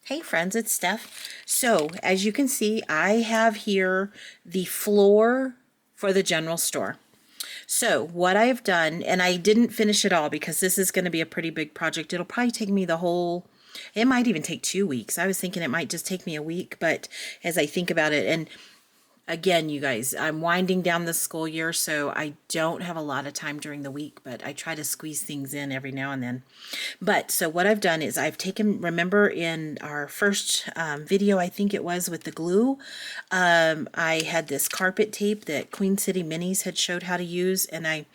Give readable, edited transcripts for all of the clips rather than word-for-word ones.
Hey friends, it's Steph. So, as you can see, I have here the floor for the general store. So, what I've done, and I didn't finish it all because this is going to be a pretty big project. It'll probably take me the whole, it might even take 2 weeks. I was thinking it might just take me a week, but as I think about it, and again, you guys, I'm winding down the school year, so I don't have a lot of time during the week, but I try to squeeze things in every now and then. But so what I've done is I've taken, remember in our first video, I think it was with the glue, I had this carpet tape that Queen City Minis had showed how to use, and I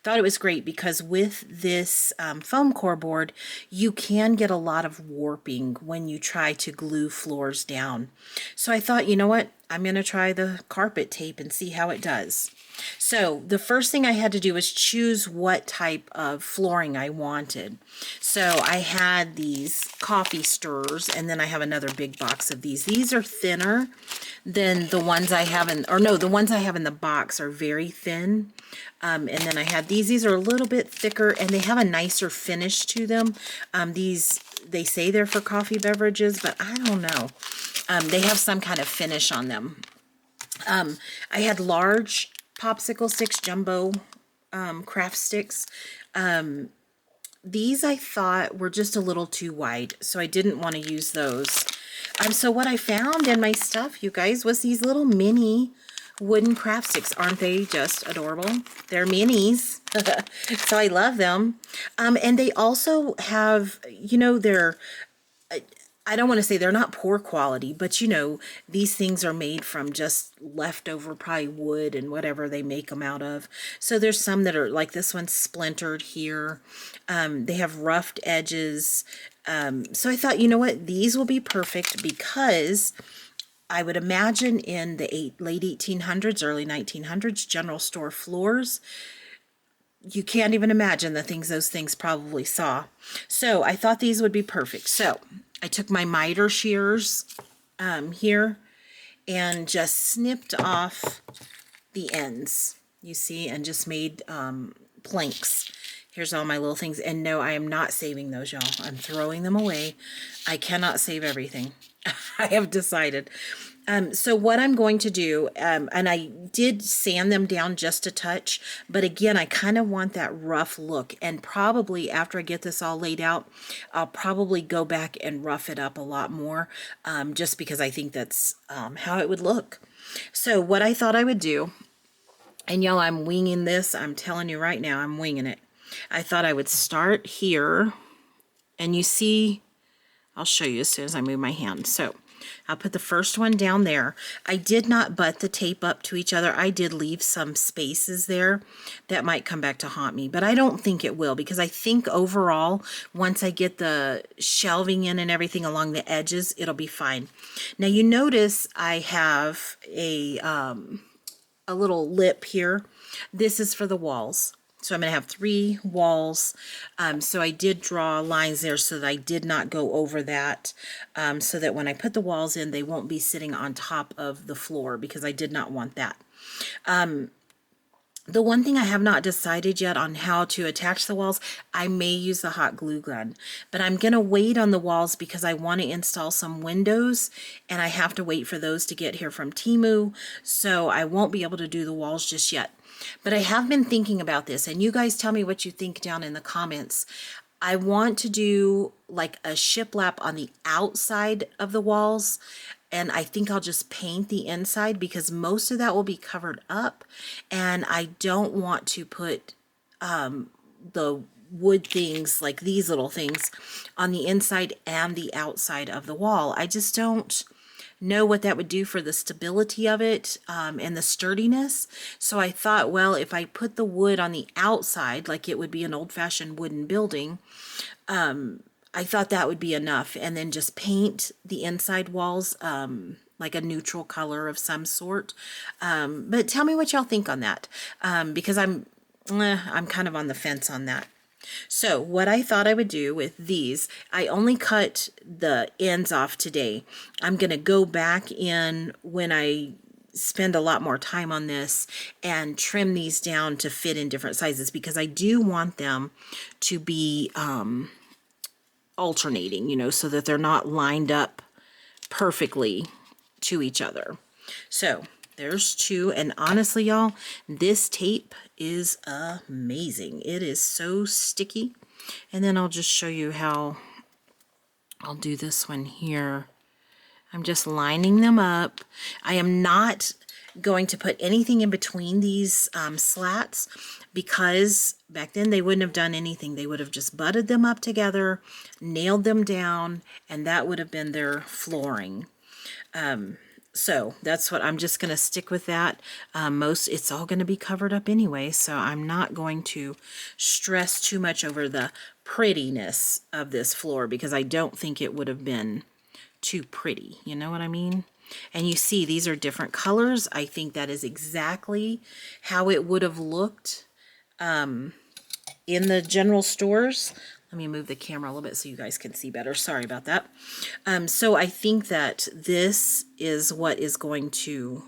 thought it was great because with this foam core board, you can get a lot of warping when you try to glue floors down. So I thought, you know what? I'm going to try the carpet tape and see how it does. So the first thing I had to do was choose what type of flooring I wanted. So I had these coffee stirrers, and then I have another big box of these. These are thinner than the ones I have in, or no, the ones I have in the box are very thin. And then I had these. These are a little bit thicker, and they have a nicer finish to them. These, they say they're for coffee beverages, but I don't know. They have some kind of finish on them. I had large popsicle sticks, jumbo craft sticks. These I thought were just a little too wide, so I didn't want to use those. So what I found in my stuff, you guys, was these little mini wooden craft sticks. Aren't they just adorable? They're minis, so I love them. And they also have, you know, they're, I don't want to say they're not poor quality, but you know, these things are made from just leftover probably wood and whatever they make them out of. So there's some that are like this one's splintered here. They have roughed edges. So I thought, you know what, these will be perfect because I would imagine in the late 1800s, early 1900s, general store floors, you can't even imagine the things those things probably saw. So I thought these would be perfect. So I took my miter shears here and just snipped off the ends, you see, and just made planks. Here's all my little things. And no, I am not saving those, y'all. I'm throwing them away. I cannot save everything. I have decided. So what I'm going to do, and I did sand them down just a touch, but again, I kind of want that rough look, and probably after I get this all laid out, I'll probably go back and rough it up a lot more, just because I think that's how it would look. So what I thought I would do, and y'all, I'm winging this, I'm telling you right now, I'm winging it. I thought I would start here, and you see, I'll show you as soon as I move my hand. So I'll put the first one down there. I did not butt the tape up to each other. I did leave some spaces there that might come back to haunt me, but I don't think it will because I think overall, once I get the shelving in and everything along the edges, it'll be fine. Now you notice I have a little lip here. This is for the walls. So I'm going to have 3 walls. So I did draw lines there so that I did not go over that, so that when I put the walls in, they won't be sitting on top of the floor because I did not want that. The one thing I have not decided yet on how to attach the walls, I may use the hot glue gun, but I'm going to wait on the walls because I want to install some windows and I have to wait for those to get here from Temu, so I won't be able to do the walls just yet. But I have been thinking about this, and you guys tell me what you think down in the comments. I want to do like a shiplap on the outside of the walls, and I think I'll just paint the inside because most of that will be covered up, and I don't want to put the wood things like these little things on the inside and the outside of the wall. I just don't know what that would do for the stability of it and the sturdiness. So I thought, well, if I put the wood on the outside, like it would be an old-fashioned wooden building, I thought that would be enough, and then just paint the inside walls like a neutral color of some sort. But tell me what y'all think on that, because I'm kind of on the fence on that. So what I thought I would do with these, I only cut the ends off today. I'm going to go back in when I spend a lot more time on this and trim these down to fit in different sizes because I do want them to be alternating, you know, so that they're not lined up perfectly to each other. So there's 2, and honestly, y'all, this tape is amazing. It is so sticky. And then I'll just show you how I'll do this one here. I'm just lining them up. I am not going to put anything in between these slats, because back then they wouldn't have done anything. They would have just butted them up together, nailed them down, and that would have been their flooring. So that's what I'm just going to stick with that. It's all going to be covered up anyway, so I'm not going to stress too much over the prettiness of this floor, because I don't think it would have been too pretty. You know what I mean? And you see these are different colors. I think that is exactly how it would have looked in the general stores. Let me move the camera a little bit so you guys can see better. Sorry about that. So I think that this is what is going to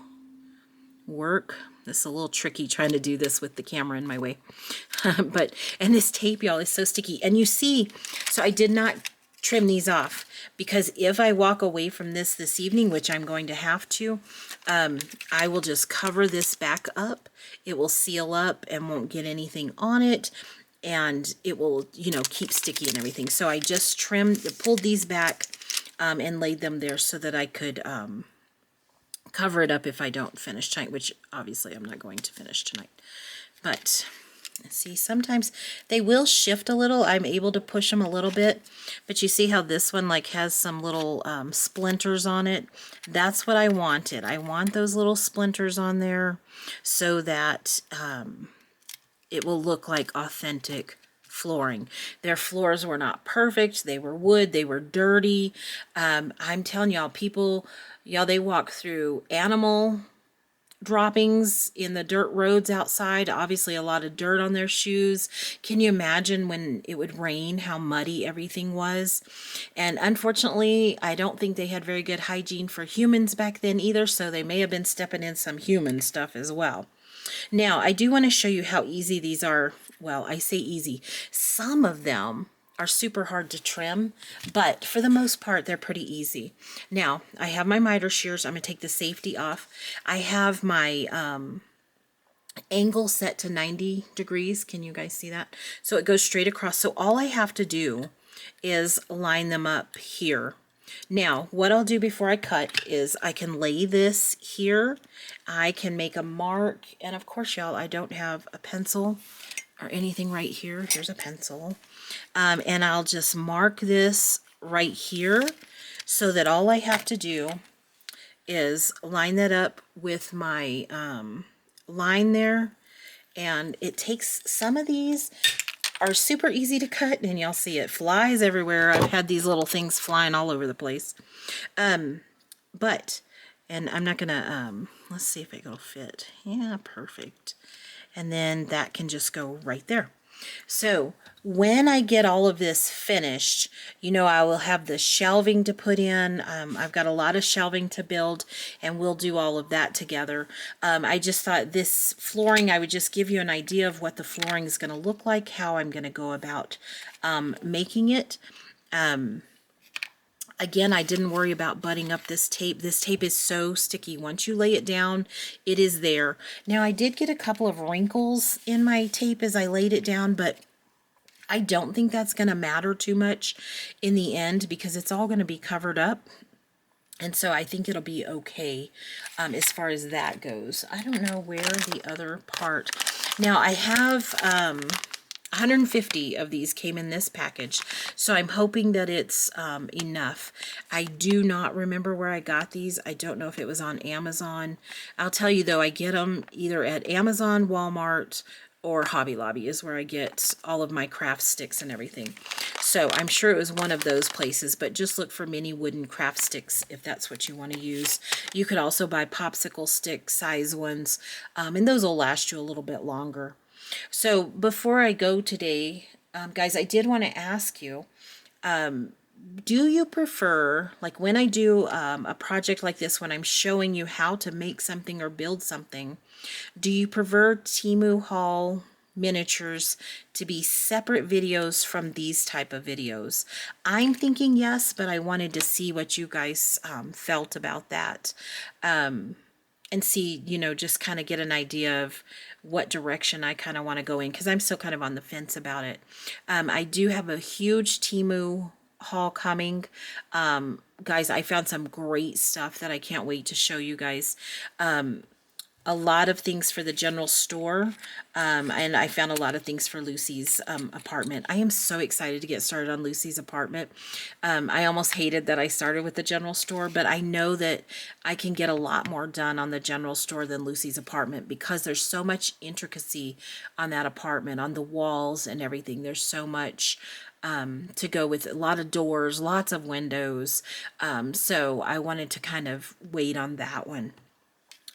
work. This is a little tricky trying to do this with the camera in my way. And this tape, y'all, is so sticky. And you see, so I did not trim these off, because if I walk away from this evening, which I'm going to have to, I will just cover this back up. It will seal up and won't get anything on it, and it will, you know, keep sticky and everything. So I just pulled these back and laid them there so that I could cover it up if I don't finish tonight, which obviously I'm not going to finish tonight. But see, sometimes they will shift a little. I'm able to push them a little bit, but you see how this one like has some little splinters on it. That's what I wanted. I want those little splinters on there so that it will look like authentic flooring. Their floors were not perfect. They were wood. They were dirty. I'm telling y'all, they walk through animal droppings in the dirt roads outside. Obviously a lot of dirt on their shoes. Can you imagine when it would rain, how muddy everything was? And unfortunately, I don't think they had very good hygiene for humans back then either, so they may have been stepping in some human stuff as well. Now, I do want to show you how easy these are. Well, I say easy. Some of them are super hard to trim, but for the most part, they're pretty easy. Now, I have my miter shears. I'm going to take the safety off. I have my angle set to 90 degrees. Can you guys see that? So it goes straight across. So all I have to do is line them up here. Now, what I'll do before I cut is I can lay this here. I can make a mark. And of course, y'all, I don't have a pencil or anything right here. Here's a pencil. And I'll just mark this right here so that all I have to do is line that up with my line there. And it takes, some of these are super easy to cut, and you'll see it flies everywhere. I've had these little things flying all over the place. And I'm not gonna, let's see if it'll fit. Yeah, perfect. And then that can just go right there. So when I get all of this finished, you know, I will have the shelving to put in. I've got a lot of shelving to build, and we'll do all of that together. I just thought this flooring, I would just give you an idea of what the flooring is going to look like, how I'm going to go about making it. Again, I didn't worry about butting up this tape. This tape is so sticky. Once you lay it down, it is there. Now, I did get a couple of wrinkles in my tape as I laid it down, but I don't think that's going to matter too much in the end because it's all going to be covered up. And so I think it'll be okay as far as that goes. I don't know where the other part. Now, I have 150 of these came in this package, so I'm hoping that it's enough. I do not remember where I got these. I don't know if it was on Amazon. I'll tell you though, I get them either at Amazon, Walmart, or Hobby Lobby is where I get all of my craft sticks and everything. So I'm sure it was one of those places, but just look for mini wooden craft sticks if that's what you want to use. You could also buy popsicle stick size ones, and those will last you a little bit longer. So before I go today, guys, I did want to ask you, do you prefer, like when I do a project like this, when I'm showing you how to make something or build something, do you prefer Temu haul miniatures to be separate videos from these type of videos? I'm thinking yes, but I wanted to see what you guys felt about that. And see, you know, just kind of get an idea of what direction I kind of want to go in, because I'm still kind of on the fence about it. I do have a huge Temu haul coming. Guys, I found some great stuff that I can't wait to show you guys. A lot of things for the general store, and I found a lot of things for Lucy's apartment. I am so excited to get started on Lucy's apartment. I almost hated that I started with the general store, but I know that I can get a lot more done on the general store than Lucy's apartment, because there's so much intricacy on that apartment, on the walls and everything. There's so much to go with, a lot of doors, lots of windows. So I wanted to kind of wait on that one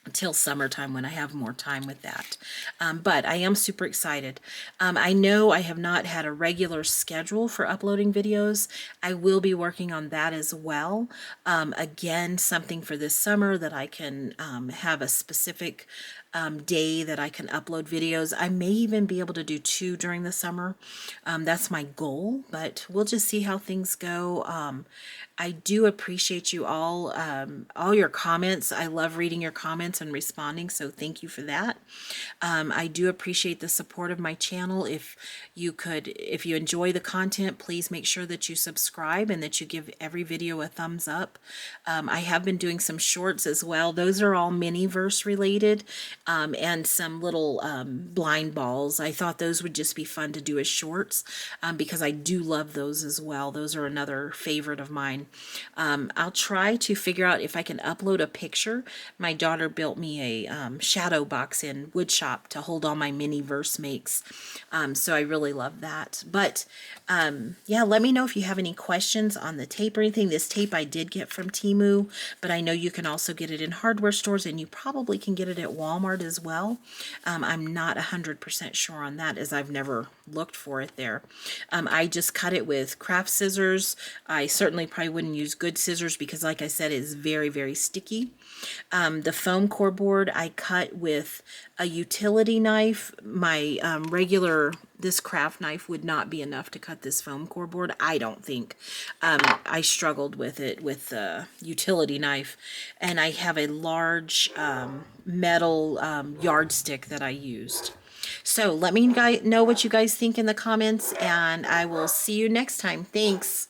until summertime when I have more time with that. But I am super excited. I know I have not had a regular schedule for uploading videos. I will be working on that as well. Again, something for this summer that I can have a specific day that I can upload videos. I may even be able to do 2 during the summer. That's my goal, but we'll just see how things go. I do appreciate you all your comments. I love reading your comments and responding, so thank you for that. I do appreciate the support of my channel. If you enjoy the content, please make sure that you subscribe and that you give every video a thumbs up. I have been doing some shorts as well. Those are all mini-verse related, and some little blind balls. I thought those would just be fun to do as shorts, because I do love those as well. Those are another favorite of mine. I'll try to figure out if I can upload a picture. My daughter built me a shadow box in woodshop to hold all my mini verse makes. So I really love that. But yeah, let me know if you have any questions on the tape or anything. This tape I did get from Temu, but I know you can also get it in hardware stores, and you probably can get it at Walmart as well. I'm not 100% sure on that, as I've never looked for it there. I just cut it with craft scissors. I certainly probably wouldn't use good scissors because, like I said, it's very, very sticky. The foam core board I cut with a utility knife. My this craft knife would not be enough to cut this foam core board, I don't think. I struggled with it with the utility knife, and I have a large metal yardstick that I used. So let me know what you guys think in the comments, and I will see you next time. Thanks.